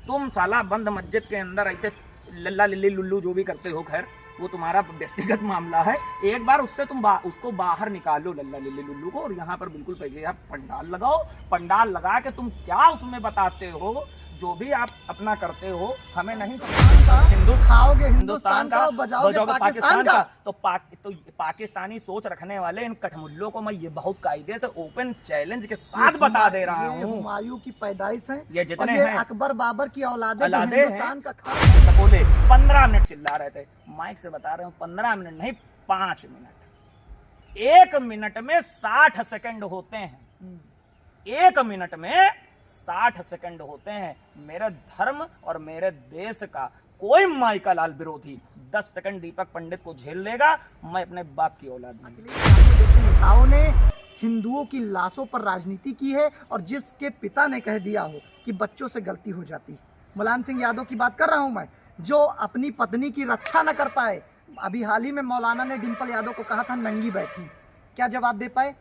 तुम साला बंद मस्जिद के अंदर ऐसे लल्ला लिल्ली लुल्लू जो भी करते हो, खैर वो तुम्हारा व्यक्तिगत मामला है। एक बार उससे तुम उसको बाहर निकालो लल्ला लिल्ली लुल्लू को, और यहाँ पर बिल्कुल पहले आप पंडाल लगाओ। पंडाल लगा के तुम क्या उसमें बताते हो, जो भी आप अपना करते हो हमें नहीं हिंदुस्तान का बजाओगे पाकिस्तान का। तो पाकिस्तानी सोच रखने वाले इन कठमुल्लों को मैं ये बहुत कायदे से ओपन चैलेंज के साथ बता दे रहा हूँ। हुमायूं की पैदाइश है, ये जितने हैं अकबर बाबर की औलादे हिंदुस्तान का बोले 15 मिनट चिल्ला रहे थे, माइक से बता रहे हूँ 15 मिनट नहीं 5 मिनट। 1 मिनट में 60 सेकंड होते हैं, 1 मिनट में 60 सेकंड होते हैं। मेरे धर्म और मेरे देश का कोई माइका लाल विरोधी 10 सेकंड दीपक पंडित को झेल लेगा। मैं अपने बाप की औलाद नेताओं ने हिंदुओं की लाशों पर राजनीति की है, और जिसके पिता ने कह दिया हो कि बच्चों से गलती हो जाती है। मुलायम सिंह यादव की बात कर रहा हूं मैं, जो अपनी पत्नी की रक्षा न कर पाए। अभी हाल ही में मौलाना ने डिम्पल यादव को कहा था नंगी बैठी, क्या जवाब दे पाए?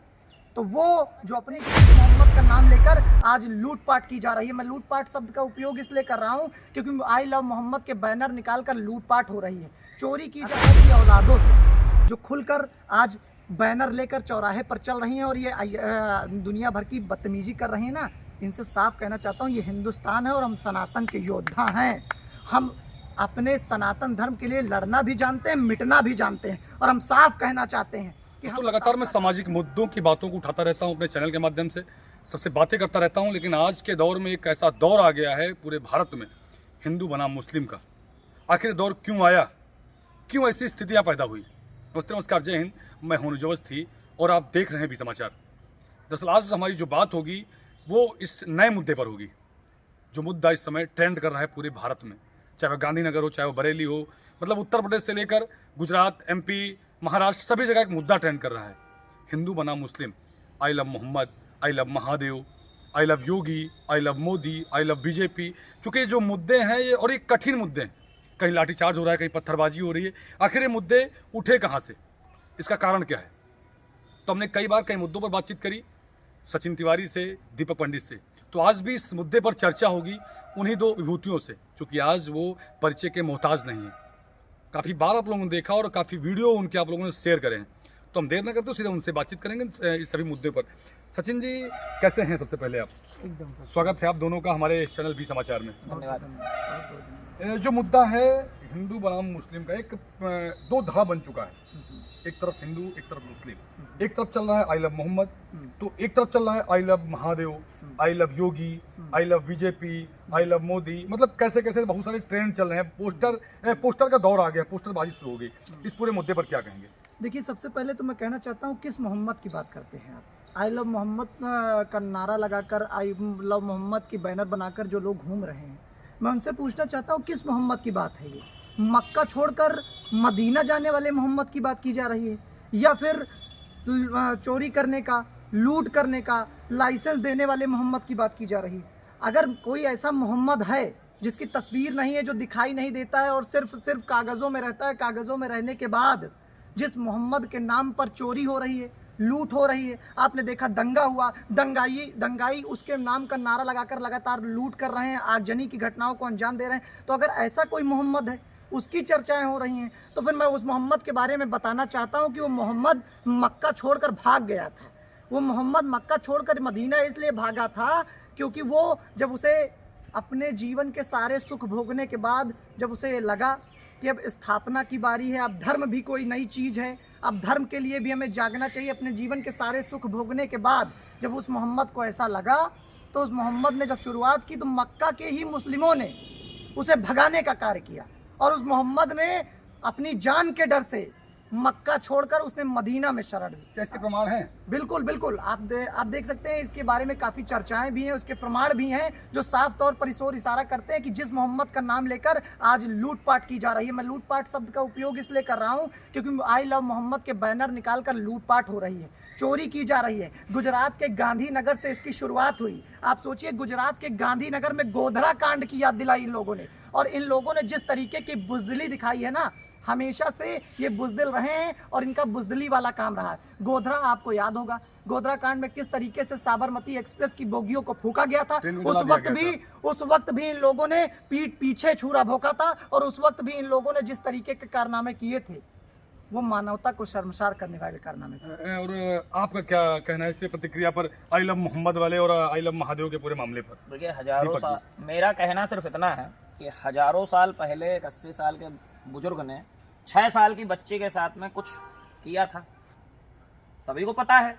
तो वो जो अपनी मोहम्मद का नाम लेकर आज लूटपाट की जा रही है। मैं लूटपाट शब्द का उपयोग इसलिए कर रहा हूँ क्योंकि आई लव मोहम्मद के बैनर निकालकर लूटपाट हो रही है, चोरी की जा रही है औलादों से, जो खुलकर आज बैनर लेकर चौराहे पर चल रही हैं और ये दुनिया भर की बदतमीजी कर रही है ना। इनसे साफ कहना चाहता हूँ, ये हिंदुस्तान है और हम सनातन के योद्धा हैं। हम अपने सनातन धर्म के लिए लड़ना भी जानते हैं, मिटना भी जानते हैं, और हम साफ कहना चाहते हैं कि तो लगातार मैं सामाजिक मुद्दों की बातों को उठाता रहता हूं अपने चैनल के माध्यम से, सबसे बातें करता रहता हूं। लेकिन आज के दौर में एक ऐसा दौर आ गया है पूरे भारत में हिंदू बनाम मुस्लिम का। आखिर दौर क्यों आया, क्यों ऐसी स्थितियां पैदा हुई? नमस्कार, जय हिंद, मैं हूं नुजवज थी और आप देख रहे हैं भी समाचार। दरअसल आज हमारी जो बात होगी वो इस नए मुद्दे पर होगी, जो मुद्दा इस समय ट्रेंड कर रहा है पूरे भारत में, चाहे वह गांधीनगर हो, चाहे वह बरेली हो, मतलब उत्तर प्रदेश से लेकर गुजरात, MP, महाराष्ट्र, सभी जगह एक मुद्दा ट्रेंड कर रहा है, हिंदू बनाम Muslim. I love Mohammad, I love Mahadev, I love Yogi, I love Modi, I love BJP। चूँकि जो मुद्दे हैं ये और एक कठिन मुद्दे हैं, कहीं लाठीचार्ज हो रहा है, कहीं पत्थरबाजी हो रही है। आखिर ये मुद्दे उठे कहाँ से, इसका कारण क्या है? तो हमने कई बार कई मुद्दों पर बातचीत करी, सचिन तिवारी से, दीपक पंडित से। तो आज भी इस मुद्दे पर चर्चा होगी उन्हीं दो विभूतियों से, क्योंकि आज वो परिचय के मोहताज नहीं हैं। काफ़ी बार आप लोगों ने देखा और काफ़ी वीडियो उनके आप लोगों ने शेयर करे हैं। तो हम देर न करते सीधे उनसे बातचीत करेंगे इस सभी मुद्दे पर। सचिन जी कैसे हैं? सबसे पहले आप एकदम स्वागत है आप दोनों का हमारे चैनल भी समाचार में। धन्यवाद। जो मुद्दा है हिंदू बनाम मुस्लिम का, एक दो धड़ा बन चुका है, एक तरफ हिंदू, एक तरफ मुस्लिम। एक तरफ चल रहा है आई लव मोहम्मद, तो एक तरफ चल रहा है आई love Mahadev, I love Yogi, I love BJP, I love Modi. मतलब कैसे कैसे बहुत सारे ट्रेंड चल रहे हैं, पोस्टर का दौर आ गया, पोस्टरबाजी शुरू हो गई। इस पूरे मुद्दे पर क्या कहेंगे? देखिए, सबसे पहले तो मैं कहना चाहता हूँ किस मोहम्मद की बात करते हैं आप? आई लव मोहम्मद का नारा लगाकर, आई लव मोहम्मद की बैनर बनाकर जो लोग घूम रहे हैं, मैं उनसे पूछना चाहता हूँ किस मोहम्मद की बात है ये? मक्का छोड़कर मदीना जाने वाले मोहम्मद की बात की जा रही है, या फिर चोरी करने का, लूट करने का लाइसेंस देने वाले मोहम्मद की बात की जा रही है? अगर कोई ऐसा मोहम्मद है जिसकी तस्वीर नहीं है, जो दिखाई नहीं देता है और सिर्फ कागज़ों में रहता है, कागज़ों में रहने के बाद जिस मोहम्मद के नाम पर चोरी हो रही है, लूट हो रही है, आपने देखा दंगा हुआ, दंगाई उसके नाम का नारा लगाकर लगातार लूट कर रहे हैं, आगजनी की घटनाओं को अंजाम दे रहे हैं। तो अगर ऐसा कोई मोहम्मद है, उसकी चर्चाएं हो रही हैं, तो फिर मैं उस मोहम्मद के बारे में बताना चाहता हूं कि वो मोहम्मद मक्का छोड़कर भाग गया था। वो मोहम्मद मक्का छोड़कर मदीना इसलिए भागा था क्योंकि वो जब उसे अपने जीवन के सारे सुख भोगने के बाद जब उसे लगा कि अब स्थापना की बारी है, अब धर्म भी कोई नई चीज़ है, अब धर्म के लिए भी हमें जागना चाहिए। अपने जीवन के सारे सुख भोगने के बाद जब उस मोहम्मद को ऐसा लगा, तो उस मोहम्मद ने जब शुरुआत की तो मक्का के ही मुस्लिमों ने उसे भगाने का कार्य किया, और उस मोहम्मद ने अपनी जान के डर से मक्का छोड़कर उसने मदीना में शरण ली। क्या इसके प्रमाण हैं? बिल्कुल बिल्कुल, आप देख सकते हैं, इसके बारे में काफ़ी चर्चाएं भी हैं, उसके प्रमाण भी हैं जो साफ तौर पर इस ओर इशारा करते हैं कि जिस मोहम्मद का नाम लेकर आज लूटपाट की जा रही है। मैं लूटपाट शब्द का उपयोग इसलिए कर रहा हूं क्योंकि आई लव मोहम्मद के बैनर निकालकर लूटपाट हो रही है, चोरी की जा रही है। गुजरात के गांधीनगर से इसकी शुरुआत हुई। आप सोचिए, गुजरात के गांधीनगर में गोधरा कांड की याद दिलाई इन लोगों ने, और इन लोगों ने जिस तरीके की बुज़दिली दिखाई है ना, हमेशा से ये बुजदिल रहे हैं और इनका बुजदिली वाला काम रहा है। गोधरा आपको याद होगा, गोधरा कांड में किस तरीके से साबरमती एक्सप्रेस की बोगियों को फूका गया था। ट्रेन को जला दिया गया उस वक्त भी इन लोगों ने पीठ पीछे छुरा भोंका था और उस वक्त भी इन लोगों ने जिस तरीके के कारनामे किए थे वो मानवता को शर्मसार करने वाले कारनामे थे। और आपका क्या कहना है इससे प्रतिक्रिया पर, आई लव मोहम्मद वाले और आई लव महादेव के पूरे मामले पर? देखिए, हजारों साल, मेरा कहना सिर्फ इतना है कि हजारों साल पहले एक 80 साल के बुजुर्ग ने 6 साल की बच्ची के साथ में कुछ किया था, सभी को पता है।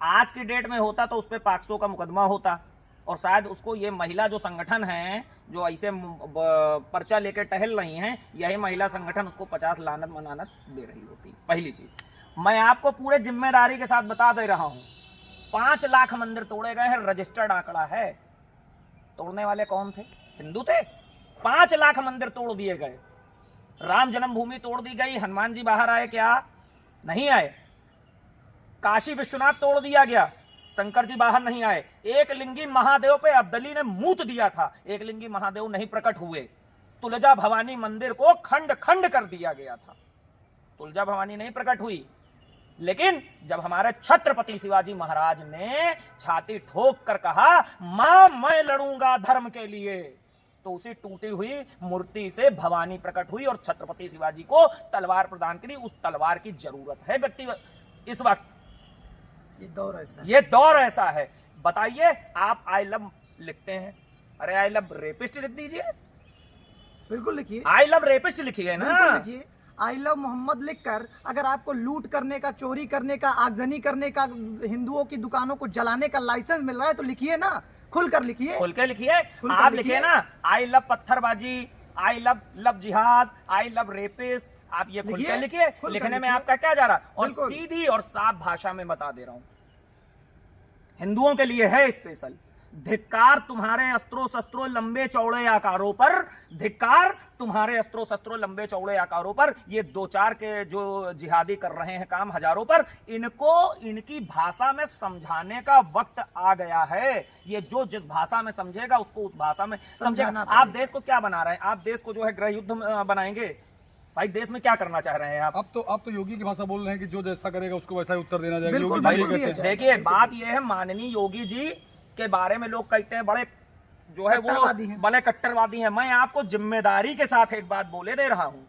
आज की डेट में होता तो उस पर पॉक्सो का मुकदमा होता और शायद उसको ये महिला जो संगठन है जो ऐसे पर्चा लेके टहल रही हैं, यही महिला संगठन उसको 50 लानत मनानत दे रही होती। पहली चीज मैं आपको पूरे जिम्मेदारी के साथ बता दे रहा हूं, 5 लाख मंदिर तोड़े गए हैं, रजिस्टर्ड आंकड़ा है। तोड़ने वाले कौन थे? हिंदू थे। 5 लाख मंदिर तोड़ दिए गए। राम जन्मभूमि तोड़ दी गई। हनुमान जी बाहर आए क्या? नहीं आए। काशी विश्वनाथ तोड़ दिया गया, शंकर जी बाहर नहीं आए। एक लिंगी महादेव पे अब्दली ने मूत दिया था, एक लिंगी महादेव नहीं प्रकट हुए। तुलजा भवानी मंदिर को खंड खंड कर दिया गया था, तुलजा भवानी नहीं प्रकट हुई। लेकिन जब हमारे छत्रपति शिवाजी महाराज ने छाती ठोक कर कहा मां मैं लड़ूंगा धर्म के लिए, तो उसी टूटी हुई मूर्ति से भवानी प्रकट हुई और छत्रपति शिवाजी को तलवार प्रदान करी। उस तलवार की जरूरत है व्यक्ति इस वक्त। ये दौर ऐसा है। बताइए, आप आई लव लिखते हैं, अरे आई लव रेपिस्ट लिख दीजिए। बिल्कुल लिखिए, आई लव रेपिस्ट लिखिए ना। लिखिए आई लव मोहम्मद लिखकर अगर आपको लूट करने का, चोरी करने का, आगजनी करने का, हिंदुओं की दुकानों को जलाने का लाइसेंस मिल रहा है तो लिखिए ना, खुलकर लिखिए, खुल के लिखिए। आप लिखिए ना आई लव पत्थरबाजी, आई लव जिहाद, आई लव रेपिस्ट, आप ये खुल के लिखिए। लिखने में आपका क्या जा रहा? और सीधी और साफ भाषा में बता दे रहा हूं, हिंदुओं के लिए है स्पेशल। धिक्कार तुम्हारे अस्त्रों शस्त्रों लंबे चौड़े आकारों पर, धिक्कार तुम्हारे अस्त्रों शस्त्रों लंबे चौड़े आकारों पर। ये 2-4 के जो जिहादी कर रहे हैं काम हजारों पर, इनको इनकी भाषा में समझाने का वक्त आ गया है। ये जो जिस भाषा में समझेगा उसको उस भाषा में समझेगा। आप देश को क्या बना रहे हैं? आप देश को जो है गृह युद्ध बनाएंगे? भाई देश में क्या करना चाह रहे हैं आप? अब तो योगी की भाषा बोल रहे हैं कि जो जैसा करेगा उसको वैसा ही उत्तर देना जाएगा। देखिए, बात यह है, माननीय योगी जी के बारे में लोग कहते हैं बड़े जो है वो बड़े कट्टरवादी हैं। मैं आपको जिम्मेदारी के साथ एक बात बोले दे रहा हूं,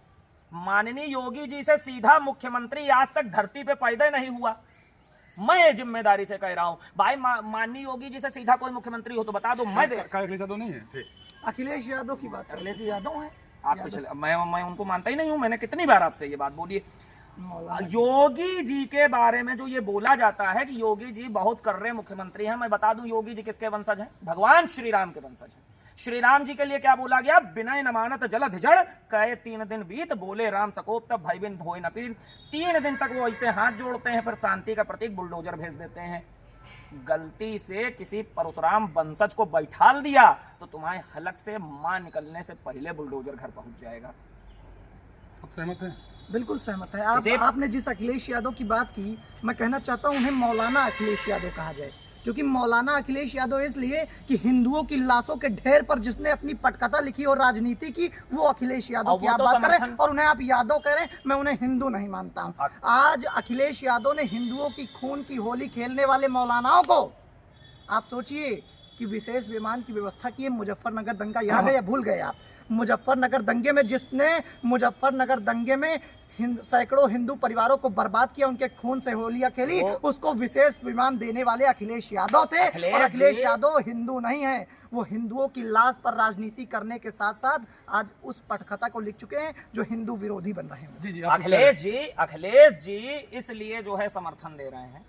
माननीय योगी जी से सीधा मुख्यमंत्री आज तक धरती पे पैदा नहीं हुआ। मैं ये जिम्मेदारी से कह रहा हूं भाई, माननीय योगी जी से सीधा कोई मुख्यमंत्री हो तो बता दो। मैं अखिलेश यादव नहीं है, अखिलेश यादव की बात, अखिलेश यादव है। आप मैं उनको मानता ही नहीं हूं। मैंने कितनी बार आपसे ये बात बोली है। योगी जी के बारे में जो ये बोला जाता है कि योगी जी बहुत कर्रे मुख्यमंत्री हैं, मैं बता दूं योगी जी किसके वंशज हैं? भगवान श्री राम के वंशज हैं। श्री राम जी के लिए क्या बोला गया? विनय न मानत जलध जड़, कहे 3 दिन बीत, बोले राम सकोप तब भाई बिन धोए न पीर। 3 दिन तक वो ऐसे हाथ जोड़ते हैं, फिर शांति का प्रतीक बुलडोजर भेज देते हैं। गलती से किसी परशुराम वंशज को बैठाल दिया तो तुम्हारे हलक से मां निकलने से पहले बुलडोजर घर पहुंच जाएगा। आप सहमत हैं? बिल्कुल सहमत है। आपने जिस अखिलेश यादव की बात की, मैं कहना चाहता हूं उन्हें मौलाना अखिलेश यादव कहा जाए, क्योंकि मौलाना अखिलेश यादव इसलिए कि हिंदुओं की लाशों के ढेर पर जिसने अपनी पटकथा लिखी और राजनीति की, वो अखिलेश यादव की आप बात करें और उन्हें आप यादव कह रहे हैं। मैं उन्हें हिंदू नहीं मानता हूं। आज अखिलेश यादव ने हिंदुओं की खून की होली खेलने वाले मौलानाओं को, आप सोचिए कि विशेष विमान की व्यवस्था की है। मुजफ्फरनगर दंगा याद है या भूल गए आप? मुजफ्फरनगर दंगे में जिसने मुजफ्फरनगर दंगे में सैकड़ों हिंदू परिवारों को बर्बाद किया, उनके खून से होलियां खेली, उसको विशेष विमान देने वाले अखिलेश यादव थे। और अखिलेश यादव हिंदू नहीं है, वो हिंदुओं की लाश पर राजनीति करने के साथ साथ आज उस पटकथा को लिख चुके हैं जो हिंदू विरोधी बन रहे हैं। जी, अखिलेश जी इसलिए जो है समर्थन दे रहे हैं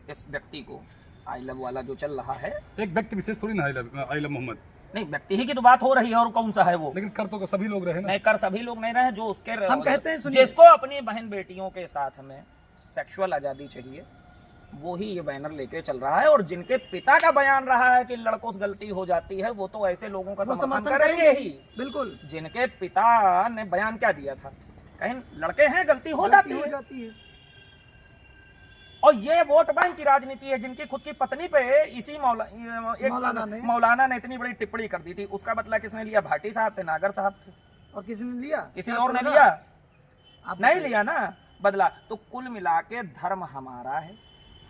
इस व्यक्ति को। आई लव वाला जो चल रहा है, एक व्यक्ति विशेष थोड़ी ना आई लव मोहम्मद, नहीं व्यक्ति ही की तो बात हो रही है, और कौन सा है वो? लेकिन कर तो सभी लोग रहे ना। नहीं, कर सभी लोग नहीं रहे। जो उसके हम कहते हैं जिसको अपनी बहन बेटियों के साथ में सेक्सुअल आजादी चाहिए, वो ही ये बैनर लेके चल रहा है। और जिनके पिता का बयान रहा है कि लड़कों से गलती हो जाती है, वो तो ऐसे लोगों का समर्थन करेंगे ही। बिल्कुल। जिनके पिता ने बयान क्या दिया था, कहीं लड़के हैं गलती हो जाती है। और ये वोट बैंक की राजनीति है। जिनकी खुद की पत्नी पे इसी मौलाना ने इतनी बड़ी टिप्पणी कर दी थी, उसका बदला किसने लिया? भाटी साहब थे, नागर साहब थे। और किसी ने लिया? किसी और ने लिया? आप नहीं बताइए। लिया ना बदला। तो कुल मिला के धर्म हमारा है,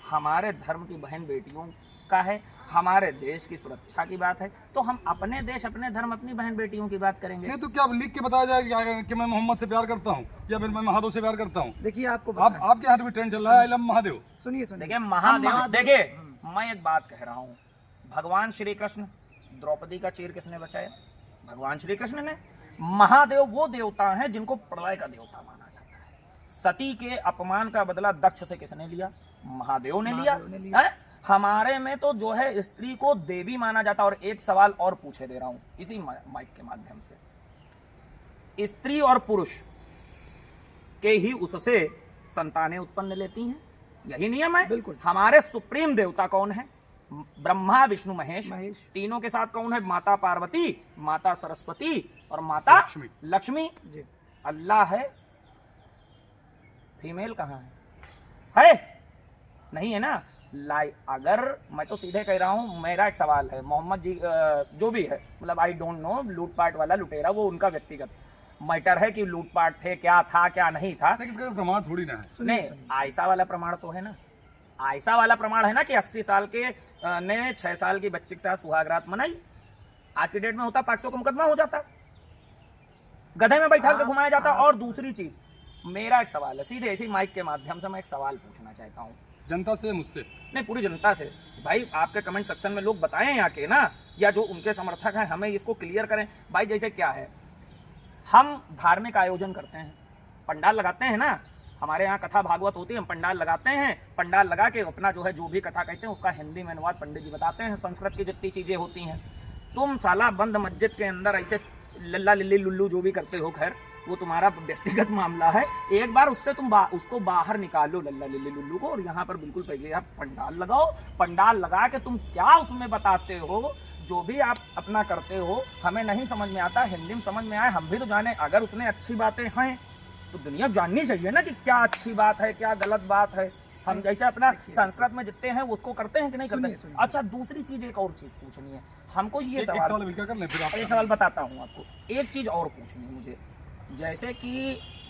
हमारे धर्म की बहन बेटियों का है, हमारे देश की सुरक्षा की बात है, तो हम अपने देश, अपने धर्म, अपनी बहन बेटियों की बात करेंगे। नहीं तो क्या अब लिख के बताया जाए कि मैं मोहम्मद से प्यार करता हूँ या फिर मैं महादेव से प्यार करता हूँ? देखिए आपको आप बताएं। आपके हाथ में ट्रेंड चल रहा है, आई लव महादेव। सुनिए सुनिए, देखिए हम महादेव, देखिए मैं एक बात कह रहा हूँ, भगवान श्री कृष्ण, द्रौपदी का चीर किसने बचाया? भगवान श्री कृष्ण ने। महादेव वो देवता हैं जिनको प्रलय का देवता माना जाता है। सती के अपमान का बदला दक्ष से किसने लिया? महादेव ने लिया, महादेव ने लिया। है? हमारे में तो जो है स्त्री को देवी माना जाता है। और एक सवाल और पूछे दे रहा हूं इसी माइक के माध्यम से, स्त्री और पुरुष के ही उससे संतानें उत्पन्न लेती हैं, यही नियम है। बिल्कुल। हमारे सुप्रीम देवता कौन है? ब्रह्मा विष्णु महेश। महेश। तीनों के साथ कौन है? माता पार्वती, माता सरस्वती और माता लक्ष्मी। लक्ष्मी। जी अल्लाह है, फीमेल कहाँ है? नहीं है ना। अगर मैं तो सीधे कह रहा हूं, मेरा एक सवाल है, मोहम्मद जी जो भी है, मतलब आई डोंट नो, लूटपाट वाला लुटेरा वो उनका व्यक्तिगत मैटर है कि लूटपाट थे, क्या था क्या नहीं था। लेकिन इसका प्रमाण थोड़ी ना है। सुनिए नहीं, सुनिए। आयशा वाला प्रमाण तो है ना। आयशा वाला प्रमाण है ना कि 80 साल के ने 6 साल की बच्ची के साथ सुहागरात मनाई। आज की डेट में होता 500 का मुकदमा हो जाता, गधे में बैठा के घुमाया जाता। और दूसरी चीज, मेरा एक सवाल है, सीधे इसी माइक के माध्यम से मैं एक सवाल पूछना चाहता हूँ, जनता से, मुझसे नहीं पूरी जनता से। भाई आपके कमेंट सेक्शन में लोग बताएं यहाँ के ना, या जो उनके समर्थक हैं हमें इसको क्लियर करें। भाई जैसे क्या है, हम धार्मिक आयोजन करते हैं, पंडाल लगाते हैं ना, हमारे यहाँ कथा भागवत होती है, हम पंडाल लगाते हैं, पंडाल लगा के अपना जो है जो भी कथा कहते हैं उसका हिंदी में अनुवाद पंडित जी बताते हैं, संस्कृत की जितनी चीजें होती हैं। तुम साला बंद मस्जिद के अंदर ऐसे लल्ला लिल्ली लुल्लू जो भी करते हो, खैर वो तुम्हारा व्यक्तिगत मामला है। एक बार उससे तुम उसको बाहर निकालो लल्ला लिल्ली लुल्लू को, और यहाँ पर बिल्कुल पहले आप पंडाल लगाओ। पंडाल लगा के तुम क्या उसमें बताते हो, जो भी आप अपना करते हो, हमें नहीं समझ में आता, हिंदी में समझ में आए, हम भी तो जाने। अगर उसमें अच्छी बातें हैं तो दुनिया जाननी चाहिए ना कि क्या अच्छी बात है, क्या गलत बात है। हम जैसे अपना संस्कृत में जितने हैं उसको करते हैं कि नहीं करते? सुनिए। अच्छा, दूसरी चीज, एक और चीज पूछनी है हमको, ये एक सवाल सवाल मिलकर कर लें, फिर आप एक सवाल बताता हूँ आपको। एक चीज और पूछनी है मुझे, जैसे कि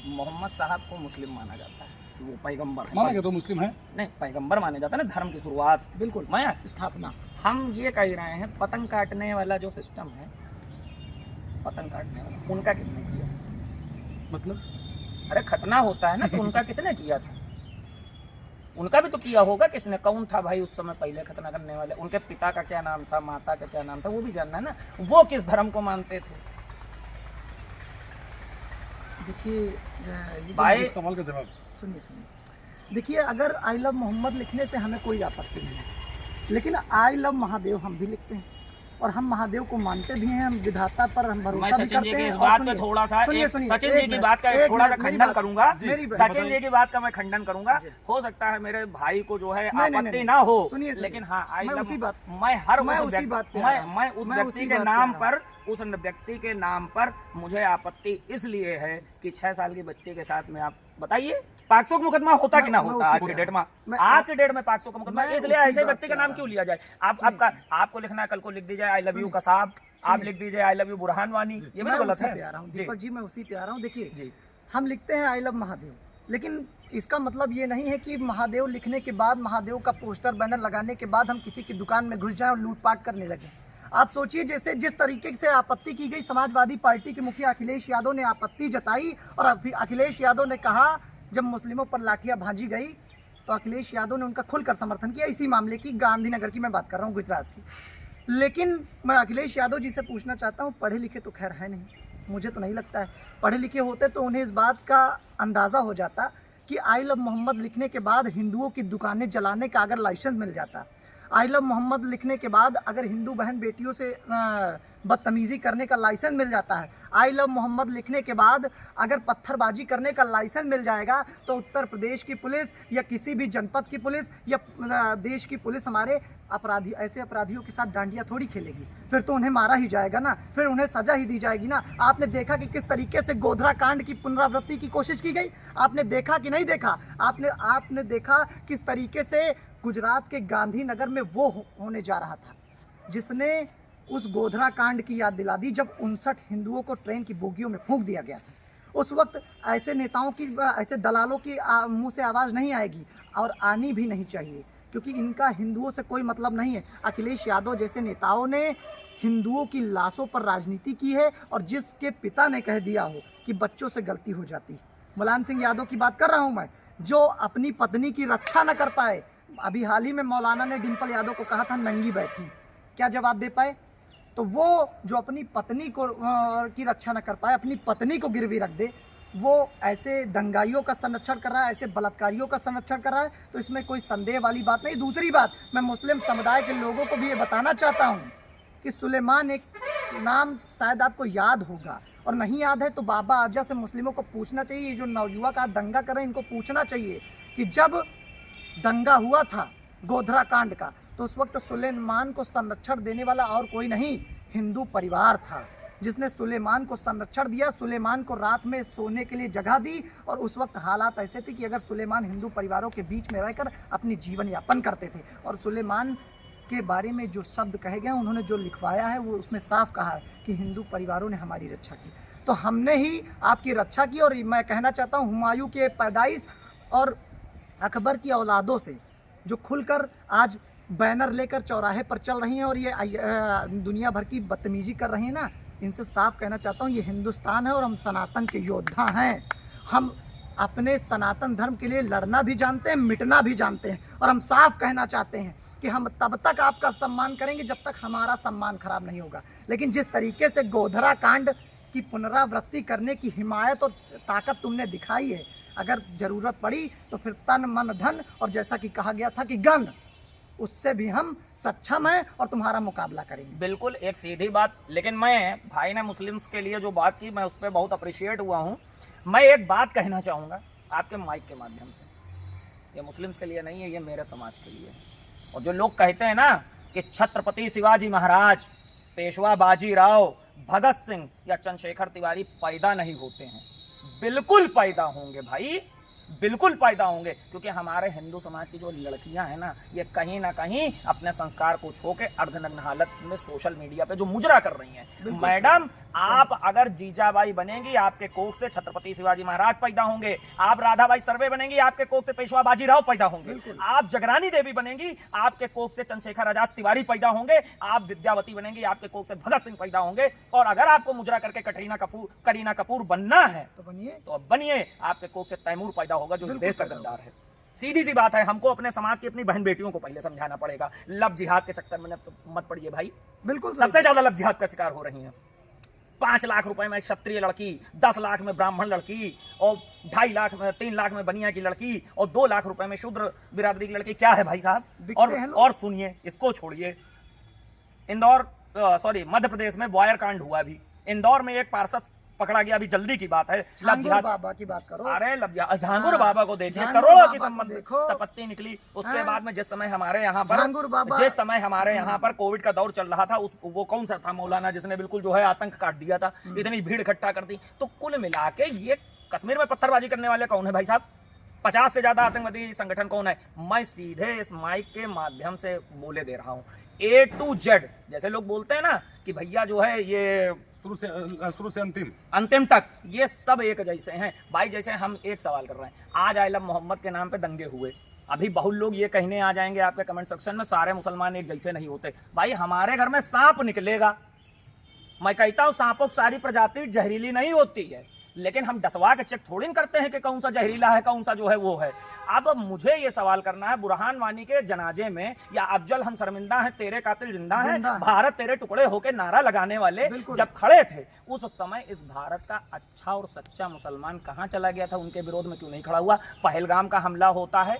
मोहम्मद साहब को मुस्लिम माना जाता है कि वो पैगंबर माना है, गया तो मुस्लिम है। नहीं पैगंबर माने जाता है ना, धर्म की शुरुआत। बिल्कुल मैं स्थापना। हम ये कह रहे हैं पतंग काटने वाला जो सिस्टम है, पतंग काटने वाला, उनका किसने किया? मतलब अरे खतना होता है ना, तो उनका किसने किया था? उनका भी तो किया होगा किसने? कौन था भाई उस समय पहले खतना करने वाले? उनके पिता का क्या नाम था, माता का क्या नाम था, वो भी जानना है ना। वो किस धर्म को मानते थे? देखिए ये जो भाई इस सवाल का जवाब सुनिए सुनिए, देखिए अगर आई लव मोहम्मद लिखने से हमें कोई आपत्ति नहीं है, लेकिन आई लव महादेव हम भी लिखते हैं और हम महादेव को मानते भी हैं, हम विधाता पर हम मैं भरोसा भी सचिन जी करते की हैं। इस और बात पे सुनिए, थोड़ा सा सुनिए, एक सुनिए, सचिन एक जी की मिनट, बात का एक थोड़ा सा मिनट, मेरी खंडन बात- करूंगा। मेरी बात- सचिन जी की बात का मैं खंडन करूंगा। हो सकता है मेरे भाई को जो है नहीं, नहीं, आपत्ति नहीं, ना हो, सुनिए, सुनिए, लेकिन हाँ मैं उसी बात- मैं हर मैं उस उसी व्यक्ति- बात पे आ रहा हूं। मैं उस मैं व्यक्ति उसी के बात पे नाम आ पर, उस व्यक्ति के नाम पर मुझे आपत्ति इसलिए है कि 6 साल की बच्चे के साथ में आप बताइए 500 का मुकदमा होता कि ना मैं होता? उसी आज के पे- डेट में, मैं- आज के डेट में 500 का मुकदमा, मैं इसलिए उसी ऐसे बात व्यक्ति पे का आ नाम रहा क्यों हूं। लिया जाए? आपको लिखना है, कल को लिख दीजिए आई लव यू का साहब, आप लिख दीजिए I love you Burhan Wani, ये भी मैं तो गलत उसी है। पे आ रहा हूं, जी, दीपक जी मैं उसी पे आ रहा हूँ। देखिए जी। हम लिखते हैं आई लव महादेव, लेकिन इसका मतलब ये नहीं है कि महादेव लिखने के बाद, महादेव का पोस्टर बैनर लगाने के बाद हम किसी की दुकान में घुस जाएं और लूटपाट करने लगे। आप सोचिए, जैसे जिस तरीके से आपत्ति की गई, समाजवादी पार्टी के मुखिया अखिलेश यादव ने आपत्ति जताई और अखिलेश यादव ने कहा, जब मुस्लिमों पर लाठियां भांजी गई तो अखिलेश यादव ने उनका खुलकर समर्थन किया। इसी मामले की, गांधीनगर की मैं बात कर रहा हूँ, गुजरात की। लेकिन मैं अखिलेश यादव जी से पूछना चाहता हूँ, पढ़े लिखे तो खैर है नहीं, मुझे तो नहीं लगता है पढ़े लिखे होते तो उन्हें इस बात का अंदाज़ा हो जाता कि आई लव मोहम्मद लिखने के बाद हिंदुओं की दुकानें जलाने का अगर लाइसेंस मिल जाता, आई लव मोहम्मद लिखने के बाद अगर हिंदू बहन बेटियों से बदतमीज़ी करने का लाइसेंस मिल जाता है, आई लव मोहम्मद लिखने के बाद अगर पत्थरबाजी करने का लाइसेंस मिल जाएगा, तो उत्तर प्रदेश की पुलिस या किसी भी जनपद की पुलिस या देश की पुलिस हमारे अपराधी, ऐसे अपराधियों के साथ डांडिया थोड़ी खेलेगी। फिर तो उन्हें मारा ही जाएगा ना, फिर उन्हें सजा ही दी जाएगी ना। आपने देखा कि किस तरीके से गोधरा कांड की पुनरावृत्ति की कोशिश की गई, आपने देखा कि नहीं देखा? आपने देखा किस तरीके से गुजरात के गांधीनगर में वो होने जा रहा था जिसने उस गोधरा कांड की याद दिला दी, जब 59 हिंदुओं को ट्रेन की बोगियों में फूंक दिया गया था। उस वक्त ऐसे नेताओं की, ऐसे दलालों की मुंह से आवाज़ नहीं आएगी और आनी भी नहीं चाहिए, क्योंकि इनका हिंदुओं से कोई मतलब नहीं है। अखिलेश यादव जैसे नेताओं ने हिंदुओं की लाशों पर राजनीति की है, और जिसके पिता ने कह दिया हो कि बच्चों से गलती हो जाती है। मुलायम सिंह यादव की बात कर रहा हूं मैं, जो अपनी पत्नी की रक्षा न कर पाए। अभी हाल ही में मौलाना ने डिम्पल यादव को कहा था नंगी बैठी, क्या जवाब दे पाए? तो वो जो अपनी पत्नी को की रक्षा न कर पाए, अपनी पत्नी को गिरवी रख दे, वो ऐसे दंगाइयों का संरक्षण कर रहा है, ऐसे बलात्कारियों का संरक्षण कर रहा है, तो इसमें कोई संदेह वाली बात नहीं। दूसरी बात, मैं मुस्लिम समुदाय के लोगों को भी ये बताना चाहता हूँ कि सुलेमान एक नाम शायद आपको याद होगा, और नहीं याद है तो बाबा आजा से मुस्लिमों को पूछना चाहिए। जो नवयुवक आज दंगा कर रहे हैं, इनको पूछना चाहिए कि जब दंगा हुआ था गोधरा कांड का, तो उस वक्त सुलेमान को संरक्षण देने वाला और कोई नहीं, हिंदू परिवार था, जिसने सुलेमान को संरक्षण दिया, सुलेमान को रात में सोने के लिए जगह दी। और उस वक्त हालात ऐसे थे कि अगर सुलेमान हिंदू परिवारों के बीच में रहकर अपनी जीवन यापन करते थे, और सुलेमान के बारे में जो शब्द कहे गए, उन्होंने जो लिखवाया है, वो उसमें साफ कहा है कि हिंदू परिवारों ने हमारी रक्षा की, तो हमने ही आपकी रक्षा की। और मैं कहना चाहता हूँ, हुमायूं के पैदाइश और अकबर की औलादों से जो खुलकर आज बैनर लेकर चौराहे पर चल रही हैं और ये दुनिया भर की बदतमीजी कर रही हैं ना, इनसे साफ कहना चाहता हूँ, ये हिंदुस्तान है और हम सनातन के योद्धा हैं। हम अपने सनातन धर्म के लिए लड़ना भी जानते हैं, मिटना भी जानते हैं, और हम साफ कहना चाहते हैं कि हम तब तक आपका सम्मान करेंगे जब तक हमारा सम्मान खराब नहीं होगा। लेकिन जिस तरीके से गोधरा कांड की पुनरावृत्ति करने की हिमायत और ताकत तुमने दिखाई है, अगर जरूरत पड़ी तो फिर तन मन धन, और जैसा कि कहा गया था कि गन, उससे भी हम सक्षम हैं और तुम्हारा मुकाबला करेंगे। बिल्कुल एक सीधी बात, लेकिन मैं भाई ने मुस्लिम्स के लिए जो बात की, मैं उस पर बहुत अप्रिशिएट हुआ हूँ। मैं एक बात कहना चाहूँगा आपके माइक के माध्यम से, ये मुस्लिम्स के लिए नहीं है, ये मेरे समाज के लिए है। और जो लोग कहते हैं ना कि छत्रपति शिवाजी महाराज, पेशवा बाजीराव, भगत सिंह या चंद्रशेखर तिवारी पैदा नहीं होते हैं, बिल्कुल पैदा होंगे भाई, बिल्कुल पैदा होंगे। क्योंकि हमारे हिंदू समाज की जो लड़कियां हैं ना, ये कहीं ना कहीं अपने संस्कार को छो के अर्धनग्न हालत में सोशल मीडिया पे जो मुजरा कर रही हैं। मैडम, आप अगर जीजाबाई बनेंगी, आपके कोख से छत्रपति शिवाजी महाराज पैदा होंगे। आप राधाबाई सर्वे बनेंगी, आपके कोख से पेशवा बाजीराव पैदा होंगे। आप जगरानी देवी बनेंगी, आपके कोख से चंद्रशेखर आजाद तिवारी पैदा होंगे। आप विद्यावती बनेंगी, आपके कोख से भगत सिंह पैदा होंगे। और अगर आपको मुजरा करके करीना कपूर बनना है तो बनिए, तो अब बनिए, आपके कोख से तैमूर पैदा होगा जो इस देश का गद्दार है। सीधी सी बात है, हमको अपने समाज की अपनी बहन बेटियों को पहले समझाना पड़ेगा। लव जिहाद के चक्कर में मत पड़िए भाई, बिल्कुल सबसे ज्यादा लव जिहाद का शिकार हो रही हैं। 5 लाख रुपए में क्षत्रिय लड़की, 10 लाख में ब्राह्मण लड़की, और 2.5 लाख में 3 लाख में बनिया की लड़की, और 2 लाख रुपए में शूद्र बिरादरी की लड़की। क्या है भाई साहब? और सुनिए, इसको छोड़िए, मध्य प्रदेश में बॉयर कांड हुआ। भी इंदौर में एक पार्षद पकड़ा गया, अभी जल्दी की बात है। लव जिहाद बाबा की बात करो। अरे झांगुर बाबा को देखिए, करोड़ों की संपत्ति निकली। उसके बाद में जिस समय हमारे यहाँ पर कोविड का दौर चल रहा था, वो कौन सा था मौलाना जिसने बिल्कुल जो है आतंक काट दिया था, इतनी भीड़ इकट्ठा कर दी। तो कुल मिला के ये कश्मीर में पत्थरबाजी करने वाले कौन है भाई साहब? 50 से ज्यादा आतंकवादी संगठन कौन है? मैं सीधे इस माइक के माध्यम से बोले दे रहा हूँ, A to Z। जैसे लोग बोलते हैं ना कि भैया जो है ये शुरू से अंतिम तक ये सब एक जैसे हैं भाई। जैसे हम एक सवाल कर रहे हैं, आज आई लव मोहम्मद के नाम पे दंगे हुए, अभी बहुत लोग ये कहने आ जाएंगे आपके कमेंट सेक्शन में, सारे मुसलमान एक जैसे नहीं होते। भाई हमारे घर में सांप निकलेगा, मैं कहता हूँ सांपों की सारी प्रजाति जहरीली नहीं होती है, लेकिन हम डसवा के चेक थोड़ी करते हैं कि कौन सा जहरीला है, कौन सा जो है वो है। अब मुझे ये सवाल करना है, बुरहान वानी के जनाजे में या अफजल हम शर्मिंदा हैं, तेरे कातिल जिंदा हैं, भारत तेरे टुकड़े होके नारा लगाने वाले जब खड़े थे, उस समय इस भारत का अच्छा और सच्चा मुसलमान कहाँ चला गया था? उनके विरोध में क्यों नहीं खड़ा हुआ? पहलगाम का हमला होता है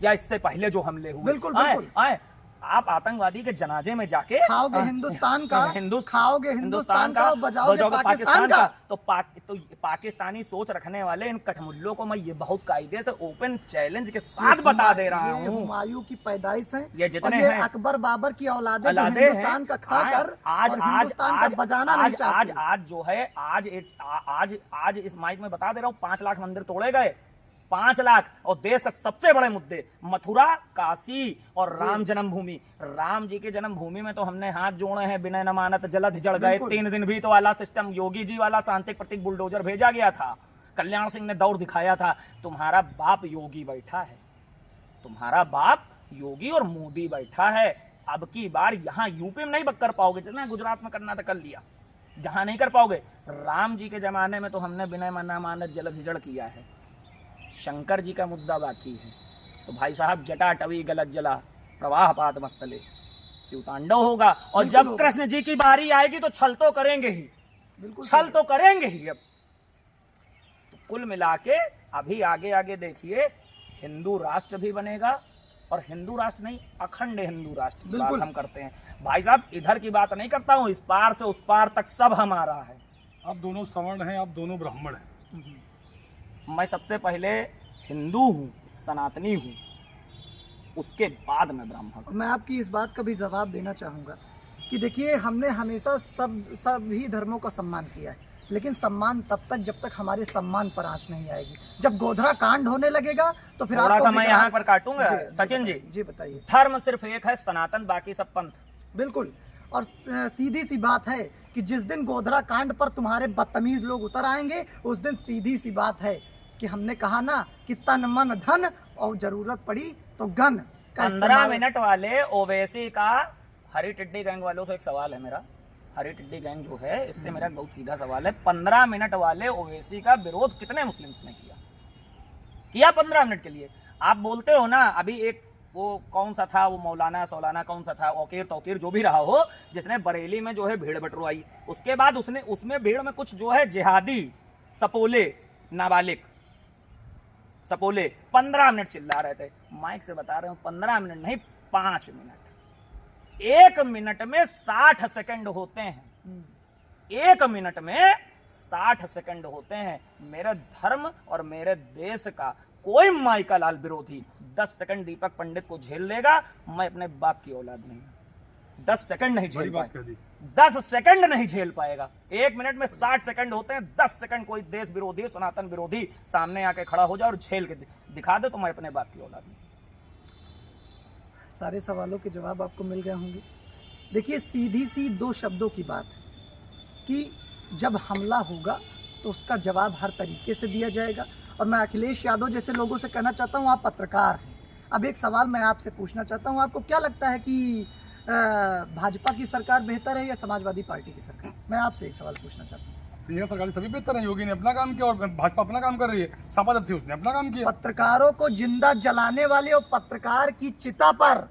या इससे पहले जो हमले हुए, बिल्कुल आप आतंकवादी के जनाजे में जाके खाओगे हिंदुस्तान का, खाओगे हिंदुस्तान का, बजाओगे पाकिस्तान का। तो पाकिस्तानी सोच रखने वाले इन कठमुल्लों को मैं ये बहुत कायदे से ओपन चैलेंज के साथ बता दे रहा हूँ, हुमायूं की पैदाइश है, ये जितने हैं अकबर बाबर की औलादे हिंदुस्तान का खाकर आज बजाना नहीं चाहते। आज जो है आज इस माइक में बता दे रहा हूँ, 5 लाख मंदिर तोड़े गए, 5 लाख। और देश का सबसे बड़े मुद्दे मथुरा, काशी और राम जन्मभूमि। राम जी के जन्मभूमि में तो हमने हाथ जोड़े हैं, विनय न मानत जलद जड़ गए। 3 दिन भी तो वाला सिस्टम योगी जी वाला शांति प्रतीक बुलडोजर भेजा गया था। कल्याण सिंह ने दौड़ दिखाया था। तुम्हारा बाप योगी बैठा है, तुम्हारा बाप योगी और मोदी बैठा है। अब की बार यहाँ यूपी में नहीं कर पाओगे जितना गुजरात में करना था कर लिया, जहां नहीं कर पाओगे। राम जी के जमाने में तो हमने विनय न मानत जलद हिजड़ किया है। शंकर जी का मुद्दा बाकी है। तो भाई साहब जटाटवी गलत जला प्रवाह पाद मस्तले शिवतांडव होगा। और जब कृष्ण जी की बारी आएगी तो छल तो करेंगे ही, छल तो करेंगे ही। अब तो कुल मिला के अभी आगे आगे देखिए, हिंदू राष्ट्र भी बनेगा। और हिंदू राष्ट्र नहीं, अखंड हिंदू राष्ट्र की बात हम करते हैं भाई साहब। इधर की बात नहीं करता हूं, इस पार से उस पार तक सब हमारा है। आप दोनों सवर्ण हैं, आप दोनों ब्राह्मण हैं। मैं सबसे पहले हिंदू हूं, सनातनी हूं, उसके बाद में ब्राह्मण। मैं आपकी इस बात का भी जवाब देना चाहूँगा कि देखिए, हमने हमेशा सभी धर्मों का सम्मान किया है, लेकिन सम्मान तब तक जब तक हमारे सम्मान पर आंच नहीं आएगी। जब गोधरा कांड होने लगेगा तो फिर थोड़ा सा मैं यहाँ पर काटूंगा। सचिन जी बताइए। धर्म सिर्फ एक है, सनातन, बाकी सब पंथ। बिल्कुल। और सीधी सी बात है कि जिस दिन गोधरा कांड पर तुम्हारे बदतमीज लोग उतर आएंगे, उस दिन सीधी सी बात है कि हमने कहा ना कि तन मन धन और जरूरत पड़ी तो गन का 15 मिनट वाले ओवैसी का हरी टिड्डी गैंग वालों से एक सवाल है मेरा। हरी टिड्डी गैंग जो है, इससे मेरा बहुत सीधा सवाल है, 15 मिनट वाले ओवैसी का विरोध कितने मुस्लिम्स ने किया 15 मिनट के लिए? आप बोलते हो ना, अभी एक वो कौन सा था, वो मौलाना सौलाना कौन सा था, औकीर तौकीर जो भी रहा हो, जिसने बरेली में जो है भीड़ बटरवाई, उसके बाद उसमें भीड़ में कुछ जो है जिहादी सपोले नाबालिग सपोले 15 मिनट चिल्ला रहे थे। माइक से बता रहे हूं, 15 मिनट नहीं, 5 मिनट। 1 मिनट में 60 सेकंड होते हैं। 1 मिनट में 60 सेकंड होते हैं। मेरे धर्म और मेरे देश का कोई माइका लाल विरोधी 10 सेकंड दीपक पंडित को झेल लेगा। मैं अपने बाप की औलाद नहीं, 10 सेकंड नहीं झेल पाएगा, 10 सेकंड नहीं झेल पाएगा। 1 मिनट में 60 सेकंड होते हैं। 10 सेकंड कोई देश विरोधी, सनातन विरोधी सामने आके खड़ा हो जाए और झेल के दिखा दे तो मैं अपने बाप की औलाद नहीं। सारे सवालों के जवाब आपको मिल गए होंगे। देखिए, सीधी सी 2 शब्दों की बात है कि जब हमला होगा तो उसका जवाब हर तरीके से दिया जाएगा। और मैं अखिलेश यादव जैसे लोगों से कहना चाहता हूँ, आप पत्रकार हैं। अब एक सवाल मैं आपसे पूछना चाहता हूँ, आपको क्या लगता है कि भाजपा की सरकार बेहतर है या समाजवादी पार्टी की सरकार? मैं आपसे एक सवाल पूछना चाहता हूँ। यह सरकारी सभी बेहतर है। योगी ने अपना काम किया और भाजपा अपना काम कर रही है। सपा जब थी उसने अपना काम किया। पत्रकारों को जिंदा जलाने वाले और पत्रकार की चिता पर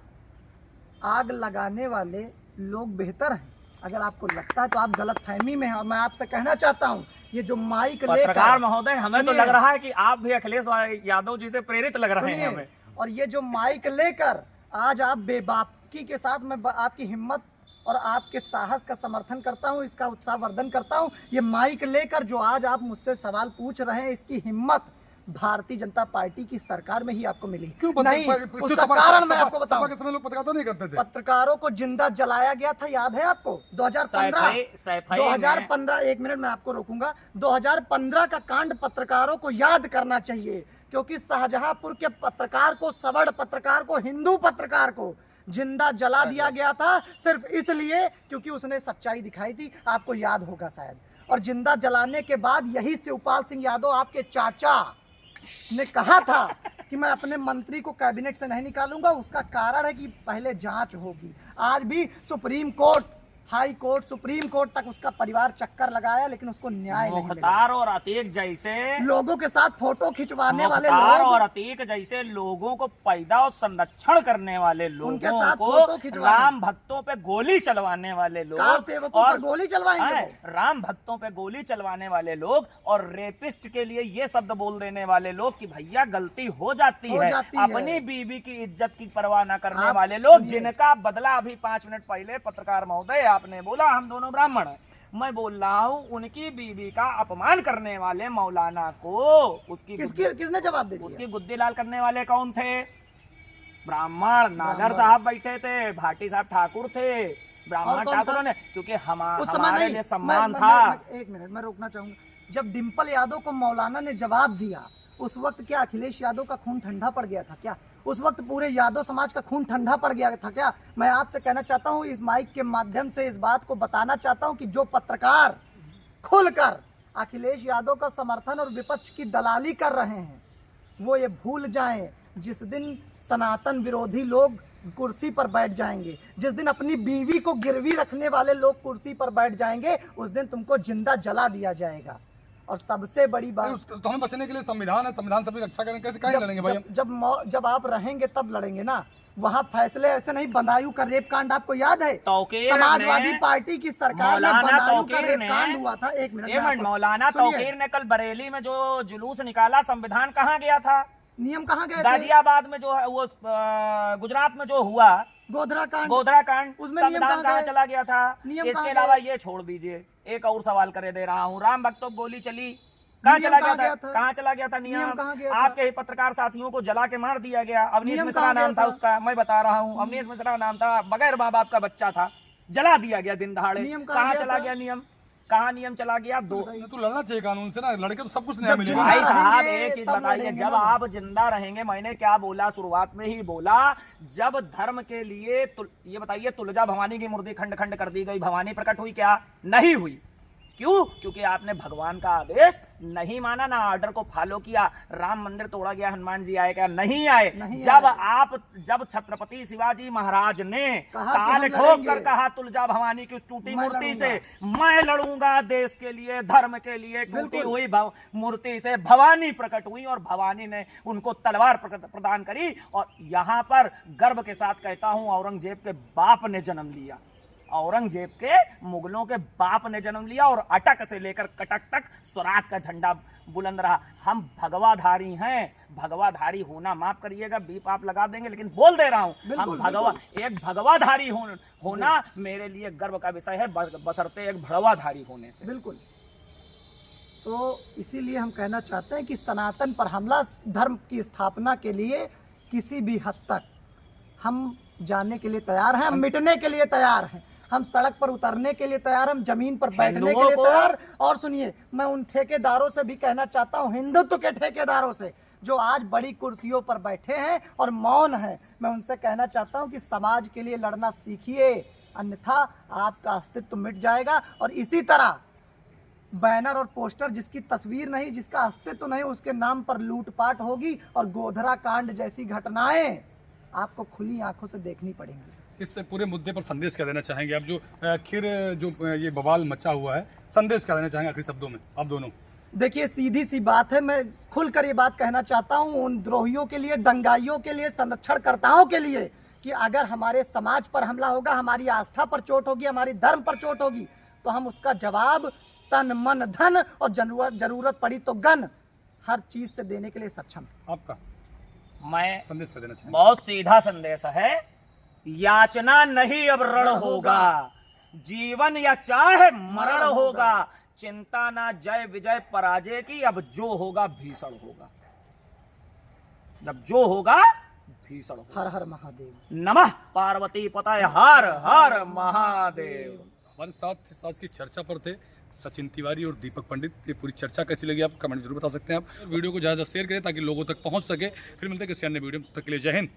आग लगाने वाले लोग बेहतर हैं। अगर आपको लगता है तो आप गलत फहमी में हैं। मैं आपसे कहना चाहता हूँ, ये जो माइक पत्रकार महोदय, हमें तो लग रहा है कि आप भी अखिलेश यादव जी से प्रेरित लग रहे हैं हमें। और ये जो माइक लेकर आज आप बेबाकी के साथ, मैं आपकी हिम्मत और आपके साहस का समर्थन करता हूँ, इसका उत्साहवर्धन करता हूँ। ये माइक लेकर जो आज आप मुझसे सवाल पूछ रहे हैं, इसकी हिम्मत भारतीय जनता पार्टी की सरकार में ही आपको मिली। क्यों नहीं, उसका कारण मैं आपको बताऊं। लोग पत्रकार नहीं करते थे। पत्रकारों को जिंदा जलाया गया था, याद है आपको? 2015 1 मिनट मैं आपको रोकूंगा। 2015 का कांड पत्रकारों को याद करना चाहिए, क्योंकि शाहजहांपुर के पत्रकार को, सवर्ण पत्रकार को, हिंदू पत्रकार को जिंदा जला दिया गया था सिर्फ इसलिए क्योंकि उसने सच्चाई दिखाई थी। आपको याद होगा शायद। और जिंदा जलाने के बाद यही शिवपाल सिंह यादव, आपके चाचा, ने कहा था कि मैं अपने मंत्री को कैबिनेट से नहीं निकालूंगा। उसका कारण है कि पहले जांच होगी। आज भी supreme court, high court, supreme court तक उसका परिवार चक्कर लगाया, लेकिन उसको न्याय नहीं मिला। मुख्तार और अतीक जैसे लोगों के साथ फोटो खिंचवाने वाले मुख्तार लोग, और अतीक जैसे लोगों को पैदा और संरक्षण करने वाले उनके लोगों साथ को, फोटो खिंचवाने, राम भक्तों पे गोली चलवाने वाले लोग, कार सेवकों पर गोली चलवाएंगे वो। राम भक्तों पे गोली चलवाने वाले लोग और रेपिस्ट के लिए ये शब्द बोल देने वाले लोग कि भैया गलती हो जाती है, अपनी बीवी की इज्जत की परवाह न करने वाले लोग, जिनका बदला अभी 5 मिनट पहले पत्रकार महोदय आपने बोला हम दोनों ब्राह्मण हैं। मैं बोल रहा हूँ, उनकी बीवी का अपमान करने वाले मौलाना को किसने जवाब दे दिया? उसकी गुद्दी लाल करने वाले कौन थे? ब्राह्मण। नागर साहब बैठे थे, भाटी साहब ठाकुर थे, ब्राह्मण ठाकुरों ने, क्योंकि हमारे लिए सम्मान था। 1 मिनट मैं रोकना चाहूंगा। जब डिम्पल यादव को मौलाना ने जवाब दिया उस वक्त क्या अखिलेश यादव का खून ठंडा पड़ गया था क्या? उस वक्त पूरे यादव समाज का खून ठंडा पड़ गया था क्या? मैं आपसे कहना चाहता हूँ, इस माइक के माध्यम से इस बात को बताना चाहता हूँ कि जो पत्रकार खुलकर अखिलेश यादव का समर्थन और विपक्ष की दलाली कर रहे हैं, वो ये भूल जाएं, जिस दिन सनातन विरोधी लोग कुर्सी पर बैठ जाएंगे, जिस दिन अपनी बीवी को गिरवी रखने वाले लोग कुर्सी पर बैठ जाएंगे, उस दिन तुमको जिंदा जला दिया जाएगा। और सबसे बड़ी बात, तो हमें बचने के लिए संविधान है, संविधान से भी रक्षा करें, कैसे कहीं लड़ेंगे भाई? जब आप रहेंगे तब लड़ेंगे ना। वहाँ फैसले ऐसे नहीं, बदायूं का रेप कांड आपको याद है? समाजवादी पार्टी की सरकार में बदायूं का रेप कांड हुआ था। एक मिनट, मौलाना तौकीर ने कल बरेली में जो जुलूस निकाला, संविधान कहाँ गया था? नियम कहाँ गए थे? गाजियाबाद में जो है वो गुजरात में जो हुआ गोधरा कांड, उसमें संविधान कहाँ चला गया था? इसके अलावा ये छोड़ दीजिए, एक और सवाल करे दे रहा हूँ, राम भक्तों गोली चली, कहाँ चला गया था? कहाँ चला गया था नियम? आपके ही पत्रकार साथियों को जला के मार दिया गया। अवनीश मिश्रा नाम था उसका, मैं बता रहा हूँ, अवनीश मिश्रा नाम था, बगैर माँ बाप का बच्चा था, जला दिया गया दिन दहाड़े। कहाँ चला गया नियम? कहाँ नियम चला गया? तो लड़ना चाहिए कानून से ना, लड़के तो सब कुछ न्याय मिलेगा। भाई साहब एक चीज बताइए, जब आप जिंदा रहेंगे, मैंने क्या बोला, शुरुआत में ही बोला, जब धर्म के लिए ये बताइए, तुलजा भवानी की मूर्ति खंड खंड कर दी गई, भवानी प्रकट हुई क्या? नहीं हुई। क्यों? क्योंकि आपने भगवान का आदेश नहीं माना, ना ऑर्डर को फॉलो किया। राम मंदिर तोड़ा गया, हनुमान जी आए क्या? नहीं आए। जब छत्रपति शिवाजी महाराज ने ताल ठोक कर कहा तुलजा भवानी की उस टूटी मूर्ति से, मैं लड़ूंगा देश के लिए, धर्म के लिए, टूटी हुई मूर्ति से भवानी प्रकट हुई और भवानी ने उनको तलवार प्रदान करी। और यहाँ पर गर्व के साथ कहता हूं, औरंगजेब के बाप ने जन्म लिया, औरंगजेब के मुगलों के बाप ने जन्म लिया, और अटक से लेकर कटक तक स्वराज का झंडा बुलंद रहा। हम भगवाधारी हैं, भगवाधारी होना, माफ करिएगा बीप आप लगा देंगे, लेकिन बोल दे रहा हूं, हम एक भगवाधारी होना मेरे लिए गर्व का विषय है, बशर्ते एक भगवाधारी होने से। बिल्कुल। तो इसीलिए हम कहना चाहते हैं कि सनातन पर हमला, धर्म की स्थापना के लिए किसी भी हद तक हम जाने के लिए तैयार हैं, हम मिटने के लिए तैयार हैं, हम सड़क पर उतरने के लिए तैयार, हम जमीन पर बैठने के लिए तैयार। और सुनिए, मैं उन ठेकेदारों से भी कहना चाहता हूं, हिंदुत्व के ठेकेदारों से, जो आज बड़ी कुर्सियों पर बैठे हैं और मौन हैं, मैं उनसे कहना चाहता हूं कि समाज के लिए लड़ना सीखिए, अन्यथा आपका अस्तित्व मिट जाएगा। और इसी तरह बैनर और पोस्टर, जिसकी तस्वीर नहीं, जिसका अस्तित्व नहीं, उसके नाम पर लूटपाट होगी और गोधरा कांड जैसी घटनाएं आपको खुली आंखों से देखनी पड़ेंगी। इस पूरे मुद्दे पर संदेश क्या देना चाहेंगे आप? जो आखिर जो ये बवाल मचा हुआ है, संदेश क्या देना चाहेंगे आखिरी शब्दों में आप दोनों? देखिए, सीधी सी बात है, मैं खुलकर ये बात कहना चाहता हूँ उन द्रोहियों के लिए, दंगाइयों के लिए, संरक्षणकर्ताओं के लिए, कि अगर हमारे समाज पर हमला होगा, हमारी आस्था पर चोट होगी, हमारी धर्म पर चोट होगी, तो हम उसका जवाब तन मन धन और जरूरत पड़ी तो गन, हर चीज से देने के लिए सक्षम। आपका मैं संदेश क्या देना चाहेंगे? बहुत सीधा संदेश है, याचना नहीं अब रण होगा, जीवन या चाहे मरण होगा, चिंता ना जय विजय पराजय की, अब जो होगा भीषण होगा, जब जो होगा भीषण होगा। हर हर महादेव, नमः पार्वती पतये, हर हर महादेव। हमारे साथ आज की चर्चा पर थे सचिन तिवारी और दीपक पंडित। ये पूरी चर्चा कैसी लगी आप कमेंट जरूर बता सकते हैं। आप वीडियो को ज़्यादा शेयर करें ताकि लोगों तक पहुंच सके। फिर मिलते हैं किसी अन्य वीडियो में, तब तक के लिए जय हिंद।